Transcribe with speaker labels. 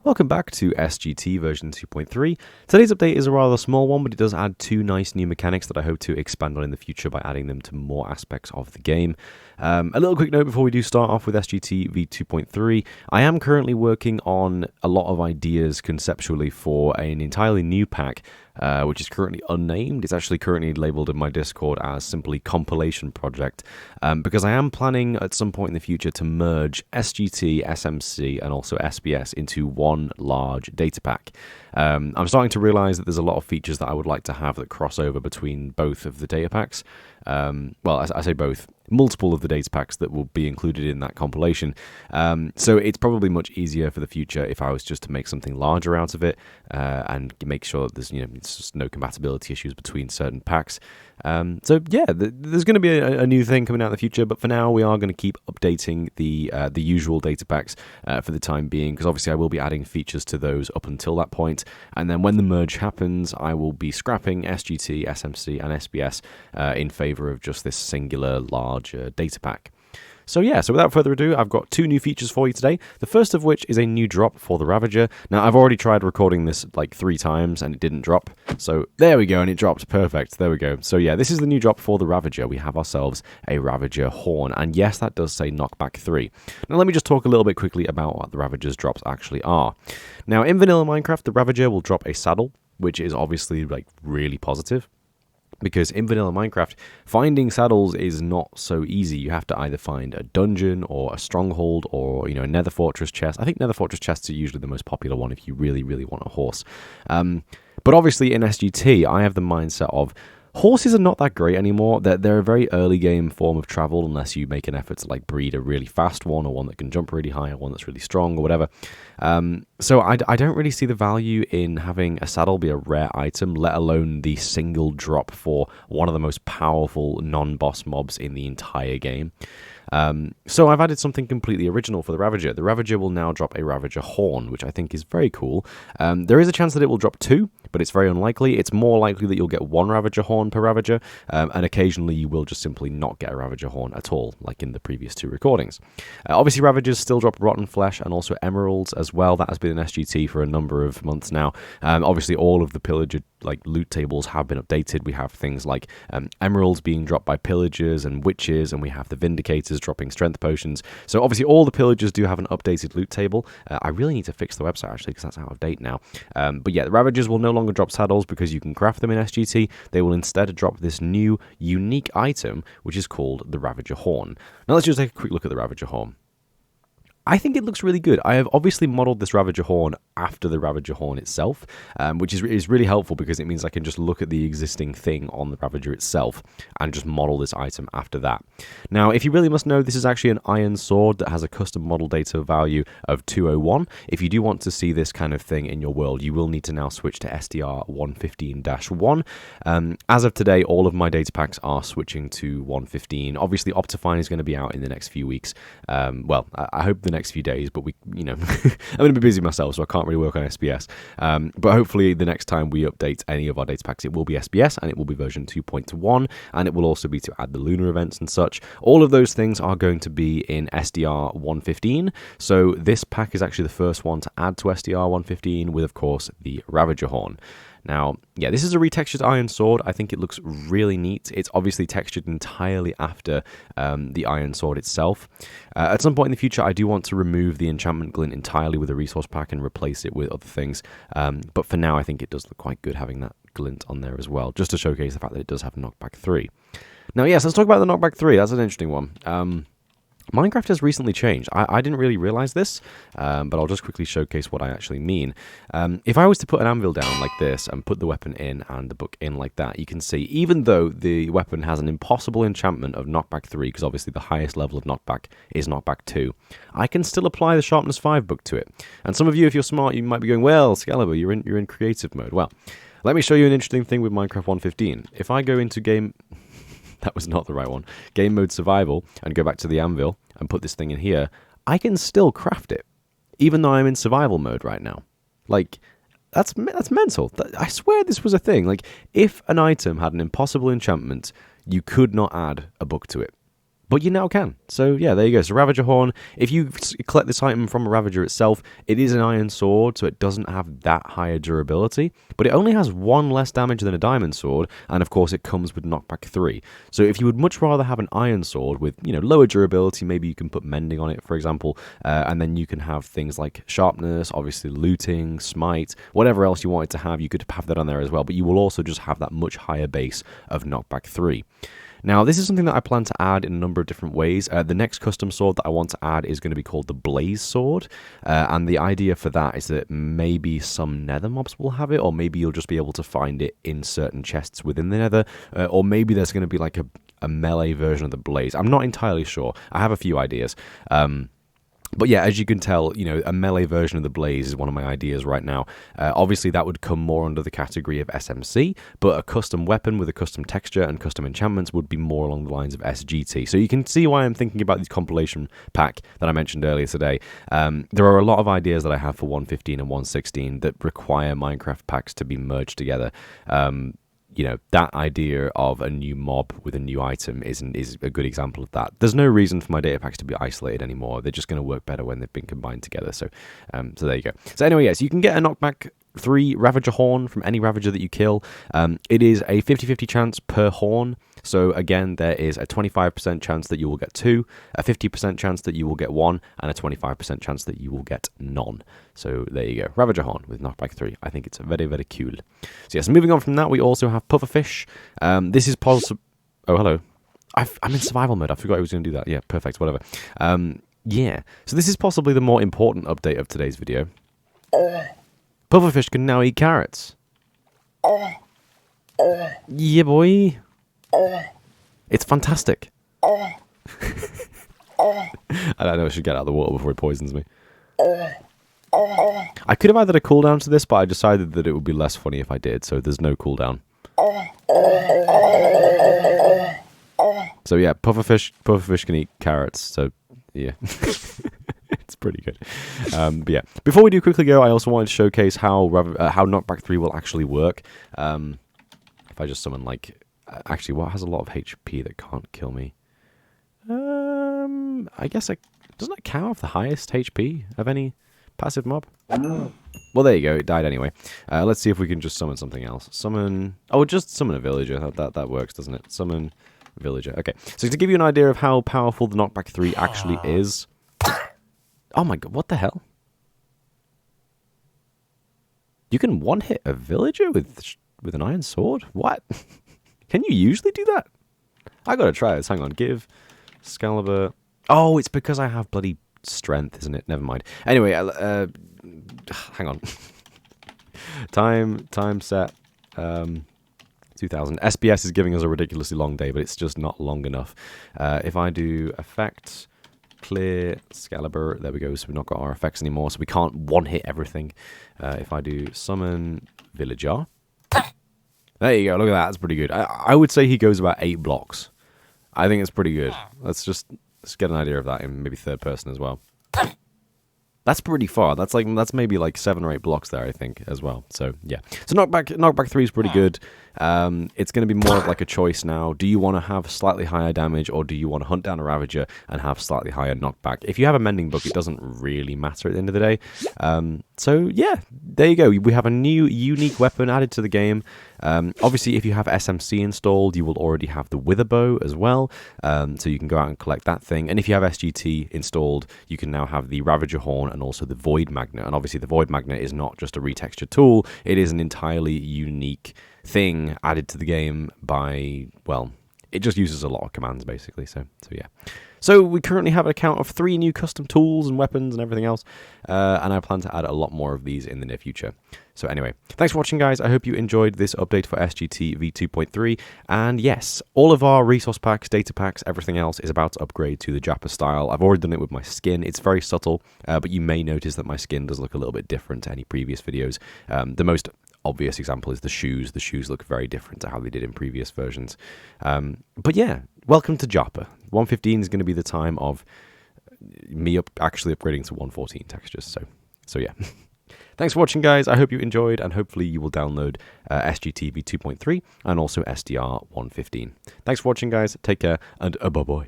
Speaker 1: Welcome back to SGT version 2.3. Today's update is a rather small one, but it does add two nice new mechanics that I hope to expand on in the future by adding them to more aspects of the game. A little quick note before we do start off with SGT v2.3. I am currently working on a lot of ideas conceptually for an entirely new pack, which is currently unnamed. It's actually currently labeled in my Discord as simply compilation project, because I am planning at some point in the future to merge SGT, SMC, and also SBS into one large data pack. I'm starting to realize that there's a lot of features that I would like to have that cross over between both of the data packs. Well, I say both. Multiple of the data packs that will be included in that compilation. So it's probably much easier for the future if I was just to make something larger out of it, and make sure that there's it's just no compatibility issues between certain packs. So yeah, there's going to be a new thing coming out in the future, but for now we are going to keep updating the usual data packs for the time being, because obviously I will be adding features to those up until that point, and then when the merge happens, I will be scrapping SGT, SMC, and SBS in favor of just this singular large data pack. So without further ado, I've got two new features for you today. The first of which is a new drop for the Ravager. Now, I've already tried recording this like 3 times and it didn't drop. So there we go, and it dropped. Perfect. There we go. So yeah, this is the new drop for the Ravager. We have ourselves a Ravager horn. And yes, that does say knockback 3. Now, let me just talk a little bit quickly about what the Ravager's drops actually are. Now, in vanilla Minecraft, the Ravager will drop a saddle, which is obviously like really positive. Because in vanilla Minecraft, finding saddles is not so easy. You have to either find a dungeon or a stronghold or, a nether fortress chest. I think nether fortress chests are usually the most popular one if you really, really want a horse. But obviously in SGT, I have the mindset of horses are not that great anymore. They're a very early game form of travel unless you make an effort to like breed a really fast one, or one that can jump really high, or one that's really strong, or whatever. So I don't really see the value in having a saddle be a rare item, let alone the single drop for one of the most powerful non-boss mobs in the entire game. So I've added something completely original for the Ravager. The Ravager will now drop a Ravager horn, which I think is very cool. There is a chance that it will drop 2, but it's very unlikely. It's more likely that you'll get 1 Ravager horn per Ravager, and occasionally you will just simply not get a Ravager horn at all, like in the previous 2 recordings. Obviously, Ravagers still drop rotten flesh and also emeralds as well. That has been in SGT for a number of months now. Obviously, all of the pillager loot tables have been updated. We have things like emeralds being dropped by pillagers and witches, and we have the vindicators dropping strength potions. So obviously all the pillagers do have an updated loot table. I really need to fix the website actually, because that's out of date now. But yeah, the Ravagers will no longer drop saddles because you can craft them in SGT. They will instead drop this new unique item, which is called the Ravager horn. Now let's just take a quick look at the Ravager horn. I think it looks really good. I have obviously modeled this Ravager horn after the Ravager horn itself, which is really helpful because it means I can just look at the existing thing on the Ravager itself and just model this item after that. Now, if you really must know, this is actually an iron sword that has a custom model data value of 201. If you do want to see this kind of thing in your world, you will need to now switch to SDR 115-1. As of today, all of my data packs are switching to 115. Obviously, Optifine is going to be out in the next few weeks. Well, I hope the next few days, but I'm going to be busy myself, so I can't really work on SBS. But hopefully the next time we update any of our data packs, it will be SBS, and it will be version 2.1, and it will also be to add the lunar events and such. All of those things are going to be in SDR 115, so this pack is actually the first one to add to SDR 115 with, of course, the Ravager horn. Now, yeah, this is a retextured iron sword. I think it looks really neat. It's obviously textured entirely after the iron sword itself. At some point in the future, I do want to remove the enchantment glint entirely with a resource pack and replace it with other things. But for now, I think it does look quite good having that glint on there as well, just to showcase the fact that it does have knockback 3. Now, yes, let's talk about the knockback 3. That's an interesting one. Minecraft has recently changed. I didn't really realize this, but I'll just quickly showcase what I actually mean. If I was to put an anvil down like this and put the weapon in and the book in like that, you can see, even though the weapon has an impossible enchantment of knockback 3, because obviously the highest level of knockback is knockback 2, I can still apply the sharpness 5 book to it. And some of you, if you're smart, you might be going, well, Scalibur, you're in creative mode. Well, let me show you an interesting thing with Minecraft 115. If I go into game... That was not the right one. Game mode survival, and go back to the anvil and put this thing in here, I can still craft it, even though I'm in survival mode right now. Like, that's mental. I swear this was a thing. Like, if an item had an impossible enchantment, you could not add a book to it. But you now can. So yeah, there you go. So Ravager Horn, if you collect this item from a Ravager itself, it is an iron sword, so it doesn't have that higher durability, but it only has 1 less damage than a diamond sword, and of course it comes with knockback 3. So if you would much rather have an iron sword with, lower durability, maybe you can put mending on it, for example, and then you can have things like sharpness, obviously looting, smite, whatever else you wanted to have, you could have that on there as well, but you will also just have that much higher base of knockback 3. Now, this is something that I plan to add in a number of different ways. The next custom sword that I want to add is going to be called the Blaze Sword, and the idea for that is that maybe some nether mobs will have it, or maybe you'll just be able to find it in certain chests within the nether, or maybe there's going to be like a melee version of the Blaze. I'm not entirely sure. I have a few ideas. But yeah, as you can tell, a melee version of the Blaze is one of my ideas right now. Obviously, that would come more under the category of SMC, but a custom weapon with a custom texture and custom enchantments would be more along the lines of SGT. So you can see why I'm thinking about this compilation pack that I mentioned earlier today. There are a lot of ideas that I have for 1.15 and 1.16 that require Minecraft packs to be merged together. That idea of a new mob with a new item is a good example of that. There's no reason for my data packs to be isolated anymore. They're just going to work better when they've been combined together. So there you go. So anyway, yes, you can get a knockback 3 Ravager Horn from any Ravager that you kill. It is a 50-50 chance per horn. So again, there is a 25% chance that you will get 2, a 50% chance that you will get 1, and a 25% chance that you will get none. So there you go. Ravager Horn with knockback 3. I think it's very, very cool. So yes, moving on from that, we also have pufferfish. This is possible. Oh, hello. I'm in survival mode. I forgot I was going to do that. Yeah, perfect. Whatever. Yeah. So this is possibly the more important update of today's video. Pufferfish can now eat carrots. Yeah, boy. It's fantastic. I don't know, I should get out of the water before it poisons me. I could have added a cooldown to this, but I decided that it would be less funny if I did, so there's no cooldown. So yeah, pufferfish can eat carrots, so yeah. It's pretty good. But yeah, before we do quickly go, I also wanted to showcase how knockback 3 will actually work. If I just summon like... Actually, what has a lot of HP that can't kill me? I guess doesn't a cow have the highest HP of any passive mob? Well, there you go. It died anyway. Let's see if we can just summon something else. Just summon a villager. That works, doesn't it? Summon villager. Okay. So to give you an idea of how powerful the knockback 3 actually is. Oh my god! What the hell? You can one-hit a villager with an iron sword? What? Can you usually do that? I gotta try this. Hang on. Give Excalibur. Oh, it's because I have bloody strength, isn't it? Never mind. Anyway, hang on. Time set. 2000. SBS is giving us a ridiculously long day, but it's just not long enough. If I do effect, clear, Excalibur, there we go. So we've not got our effects anymore, so we can't one-hit everything. If I do summon villager. There you go, look at that, that's pretty good. I would say he goes about 8 blocks. I think it's pretty good. Let's get an idea of that in maybe third person as well. That's pretty far. That's maybe like 7 or 8 blocks there, I think, as well. So yeah. So knockback 3 is pretty good. It's going to be more of like a choice now. Do you want to have slightly higher damage, or do you want to hunt down a Ravager and have slightly higher knockback? If you have a mending book, it doesn't really matter at the end of the day. So yeah, there you go. We have a new unique weapon added to the game. Obviously, if you have SMC installed, you will already have the Wither Bow as well. So you can go out and collect that thing. And if you have SGT installed, you can now have the Ravager Horn and also the Void Magnet. And obviously, the Void Magnet is not just a retexture tool. It is an entirely unique thing added to the game by, well, it just uses a lot of commands, basically. So yeah. So we currently have an account of 3 new custom tools and weapons and everything else, and I plan to add a lot more of these in the near future. So anyway, thanks for watching, guys. I hope you enjoyed this update for SGT v2.3, and yes, all of our resource packs, data packs, everything else is about to upgrade to the Jappa style. I've already done it with my skin. It's very subtle, but you may notice that my skin does look a little bit different to any previous videos. The most obvious example is the shoes. The shoes look very different to how they did in previous versions. But yeah, welcome to Jappa. 1.15 is going to be the time of me actually upgrading to 1.14 textures. So yeah. Thanks for watching, guys. I hope you enjoyed, and hopefully you will download SGT v2.3 and also SDR 1.15. Thanks for watching, guys. Take care, and bye-bye.